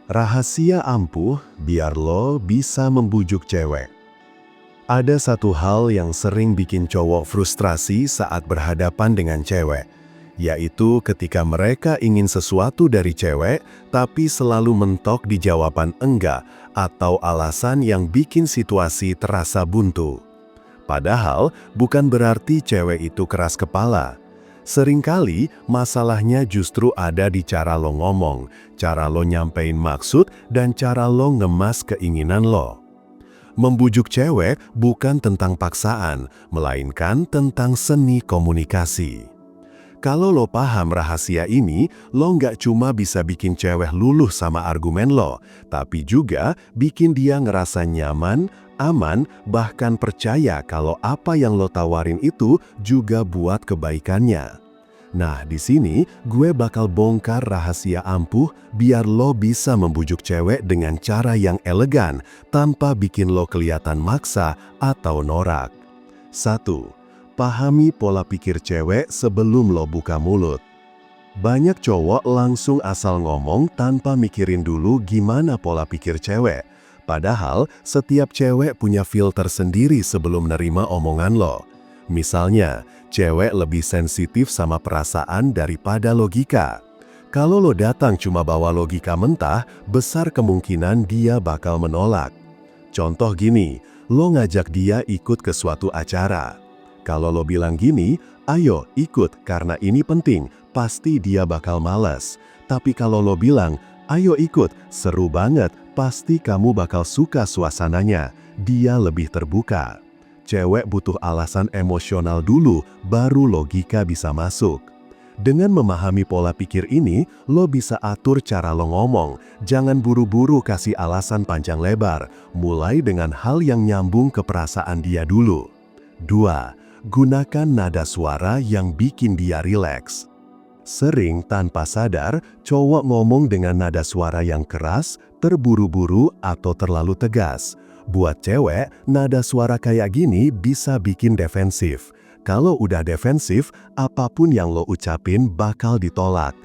Rahasia ampuh biar lo bisa membujuk cewek. Ada satu hal yang sering bikin cowok frustrasi saat berhadapan dengan cewek, yaitu ketika mereka ingin sesuatu dari cewek, tapi selalu mentok di jawaban enggak atau alasan yang bikin situasi terasa buntu. Padahal bukan berarti cewek itu keras kepala. Seringkali masalahnya justru ada di cara lo ngomong, cara lo nyampein maksud, dan cara lo ngemas keinginan lo. Membujuk cewek bukan tentang paksaan, melainkan tentang seni komunikasi. Kalau lo paham rahasia ini, lo nggak cuma bisa bikin cewek luluh sama argumen lo, tapi juga bikin dia ngerasa nyaman, aman, bahkan percaya kalau apa yang lo tawarin itu juga buat kebaikannya. Nah, di sini gue bakal bongkar rahasia ampuh biar lo bisa membujuk cewek dengan cara yang elegan tanpa bikin lo kelihatan maksa atau norak. 1. Pahami pola pikir cewek sebelum lo buka mulut. Banyak cowok langsung asal ngomong tanpa mikirin dulu gimana pola pikir cewek. Padahal setiap cewek punya filter sendiri sebelum nerima omongan lo. Misalnya, cewek lebih sensitif sama perasaan daripada logika. Kalau lo datang cuma bawa logika mentah, besar kemungkinan dia bakal menolak. Contoh gini, lo ngajak dia ikut ke suatu acara. Kalau lo bilang gini, ayo ikut karena ini penting, pasti dia bakal malas. Tapi kalau lo bilang, ayo ikut, seru banget, pasti kamu bakal suka suasananya, dia lebih terbuka. Cewek butuh alasan emosional dulu, baru logika bisa masuk. Dengan memahami pola pikir ini, lo bisa atur cara lo ngomong. Jangan buru-buru kasih alasan panjang lebar, mulai dengan hal yang nyambung ke perasaan dia dulu. 2. Gunakan nada suara yang bikin dia rileks. Sering tanpa sadar, cowok ngomong dengan nada suara yang keras, terburu-buru, atau terlalu tegas. Buat cewek, nada suara kayak gini bisa bikin defensif. Kalau udah defensif, apapun yang lo ucapin bakal ditolak.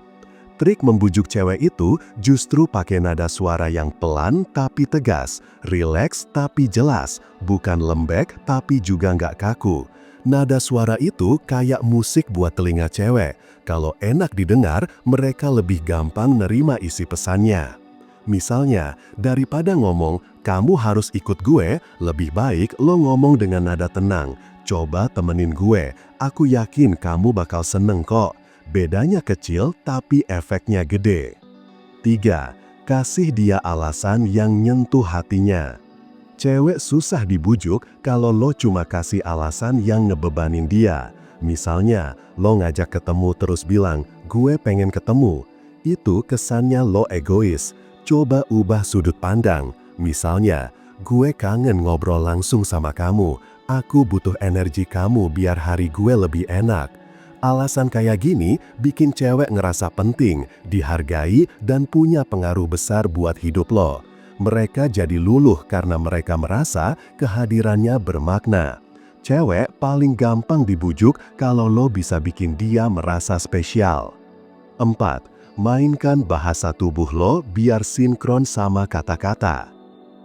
Trik membujuk cewek itu justru pakai nada suara yang pelan tapi tegas, rileks tapi jelas, bukan lembek tapi juga nggak kaku. Nada suara itu kayak musik buat telinga cewek. Kalau enak didengar, mereka lebih gampang nerima isi pesannya. Misalnya, daripada ngomong, kamu harus ikut gue, lebih baik lo ngomong dengan nada tenang. Coba temenin gue, aku yakin kamu bakal seneng kok. Bedanya kecil, tapi efeknya gede. 3. Kasih dia alasan yang nyentuh hatinya. Cewek susah dibujuk kalau lo cuma kasih alasan yang ngebebanin dia. Misalnya, lo ngajak ketemu terus bilang, gue pengen ketemu. Itu kesannya lo egois. Coba ubah sudut pandang. Misalnya, gue kangen ngobrol langsung sama kamu. Aku butuh energi kamu biar hari gue lebih enak. Alasan kayak gini bikin cewek ngerasa penting, dihargai, dan punya pengaruh besar buat hidup lo. Mereka jadi luluh karena mereka merasa kehadirannya bermakna. Cewek paling gampang dibujuk kalau lo bisa bikin dia merasa spesial. 4. Mainkan bahasa tubuh lo biar sinkron sama kata-kata.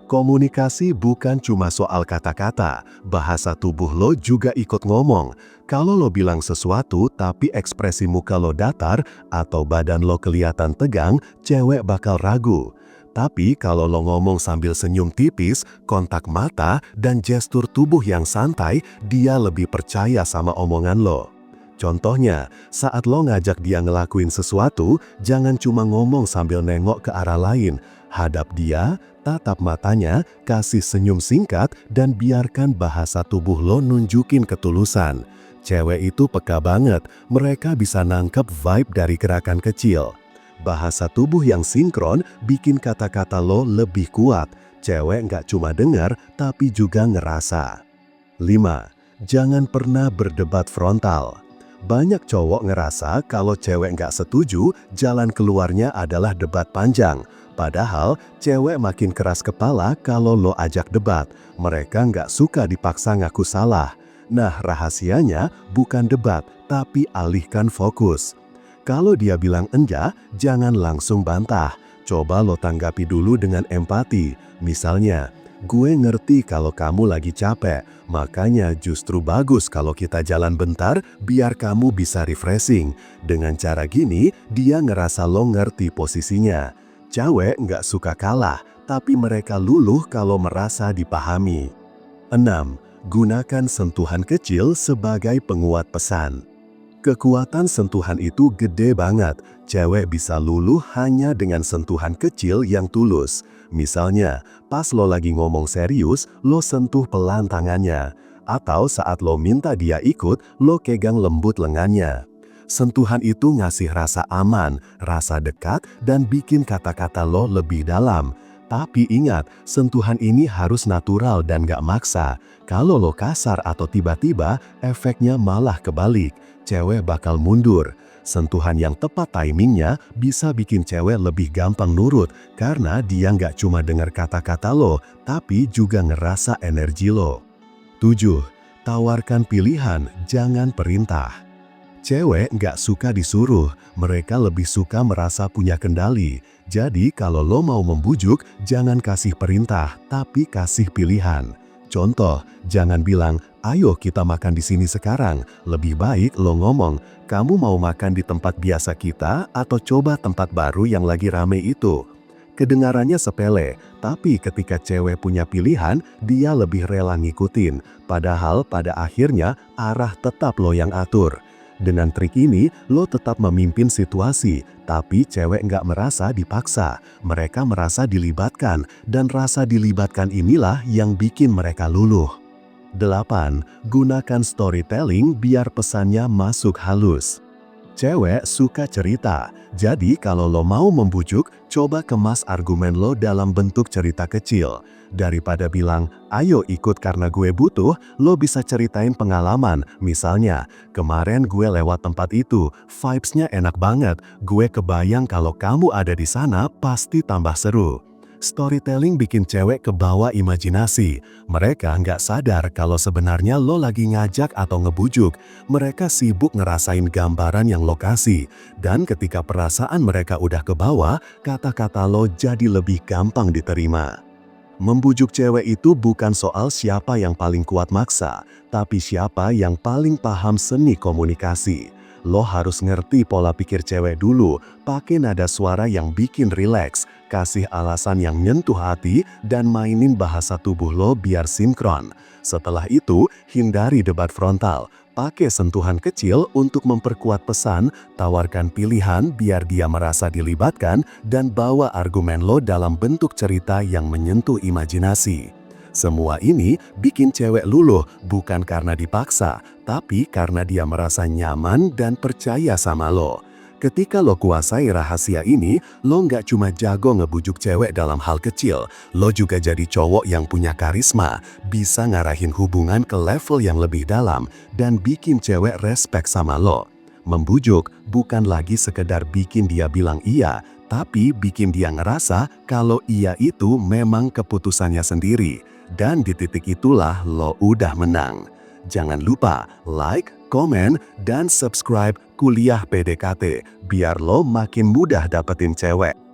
Komunikasi bukan cuma soal kata-kata, bahasa tubuh lo juga ikut ngomong. Kalau lo bilang sesuatu tapi ekspresi muka lo datar atau badan lo kelihatan tegang, cewek bakal ragu. Tapi kalau lo ngomong sambil senyum tipis, kontak mata, dan gestur tubuh yang santai, dia lebih percaya sama omongan lo. Contohnya, saat lo ngajak dia ngelakuin sesuatu, jangan cuma ngomong sambil nengok ke arah lain. Hadap dia, tatap matanya, kasih senyum singkat, dan biarkan bahasa tubuh lo nunjukin ketulusan. Cewek itu peka banget, mereka bisa nangkep vibe dari gerakan kecil. Bahasa tubuh yang sinkron bikin kata-kata lo lebih kuat. Cewek nggak cuma dengar, tapi juga ngerasa. 5. Jangan pernah berdebat frontal. Banyak cowok ngerasa kalau cewek nggak setuju, jalan keluarnya adalah debat panjang. Padahal, cewek makin keras kepala kalau lo ajak debat. Mereka nggak suka dipaksa ngaku salah. Nah, rahasianya bukan debat, tapi alihkan fokus. Kalau dia bilang enggak, jangan langsung bantah. Coba lo tanggapi dulu dengan empati. Misalnya, gue ngerti kalau kamu lagi capek, makanya justru bagus kalau kita jalan bentar biar kamu bisa refreshing. Dengan cara gini, dia ngerasa lo ngerti posisinya. Cewek nggak suka kalah, tapi mereka luluh kalau merasa dipahami. 6. Gunakan sentuhan kecil sebagai penguat pesan. Kekuatan sentuhan itu gede banget. Cewek bisa luluh hanya dengan sentuhan kecil yang tulus. Misalnya, pas lo lagi ngomong serius, lo sentuh pelan tangannya. Atau saat lo minta dia ikut, lo pegang lembut lengannya. Sentuhan itu ngasih rasa aman, rasa dekat, dan bikin kata-kata lo lebih dalam. Tapi ingat, sentuhan ini harus natural dan gak maksa. Kalau lo kasar atau tiba-tiba, efeknya malah kebalik. Cewek bakal mundur. Sentuhan yang tepat timingnya bisa bikin cewek lebih gampang nurut karena dia nggak cuma dengar kata-kata lo, tapi juga ngerasa energi lo. 7. Tawarkan pilihan, jangan perintah. Cewek nggak suka disuruh, mereka lebih suka merasa punya kendali. Jadi kalau lo mau membujuk, jangan kasih perintah, tapi kasih pilihan. Contoh, jangan bilang, ayo kita makan di sini sekarang. Lebih baik lo ngomong, kamu mau makan di tempat biasa kita atau coba tempat baru yang lagi rame itu. Kedengarannya sepele, tapi ketika cewek punya pilihan, dia lebih rela ngikutin. Padahal pada akhirnya arah tetap lo yang atur. Dengan trik ini, lo tetap memimpin situasi, tapi cewek nggak merasa dipaksa. Mereka merasa dilibatkan, dan rasa dilibatkan inilah yang bikin mereka luluh. 8. Gunakan storytelling biar pesannya masuk halus. Cewek suka cerita, jadi kalau lo mau membujuk, coba kemas argumen lo dalam bentuk cerita kecil. Daripada bilang, ayo ikut karena gue butuh, lo bisa ceritain pengalaman. Misalnya, kemarin gue lewat tempat itu, vibes-nya enak banget, gue kebayang kalau kamu ada di sana pasti tambah seru. Storytelling bikin cewek kebawa imajinasi. Mereka nggak sadar kalau sebenarnya lo lagi ngajak atau ngebujuk. Mereka sibuk ngerasain gambaran yang lokasi. Dan ketika perasaan mereka udah kebawa, kata-kata lo jadi lebih gampang diterima. Membujuk cewek itu bukan soal siapa yang paling kuat maksa, tapi siapa yang paling paham seni komunikasi. Lo harus ngerti pola pikir cewek dulu, pakai nada suara yang bikin rileks, kasih alasan yang nyentuh hati, dan mainin bahasa tubuh lo biar sinkron. Setelah itu, hindari debat frontal. Pakai sentuhan kecil untuk memperkuat pesan, tawarkan pilihan biar dia merasa dilibatkan, dan bawa argumen lo dalam bentuk cerita yang menyentuh imajinasi. Semua ini bikin cewek luluh bukan karena dipaksa, tapi karena dia merasa nyaman dan percaya sama lo. Ketika lo kuasai rahasia ini, lo nggak cuma jago ngebujuk cewek dalam hal kecil, lo juga jadi cowok yang punya karisma, bisa ngarahin hubungan ke level yang lebih dalam, dan bikin cewek respect sama lo. Membujuk bukan lagi sekedar bikin dia bilang iya, tapi bikin dia ngerasa kalau iya itu memang keputusannya sendiri. Dan di titik itulah lo udah menang. Jangan lupa like, komen, dan subscribe Kuliah PDKT biar lo makin mudah dapetin cewek.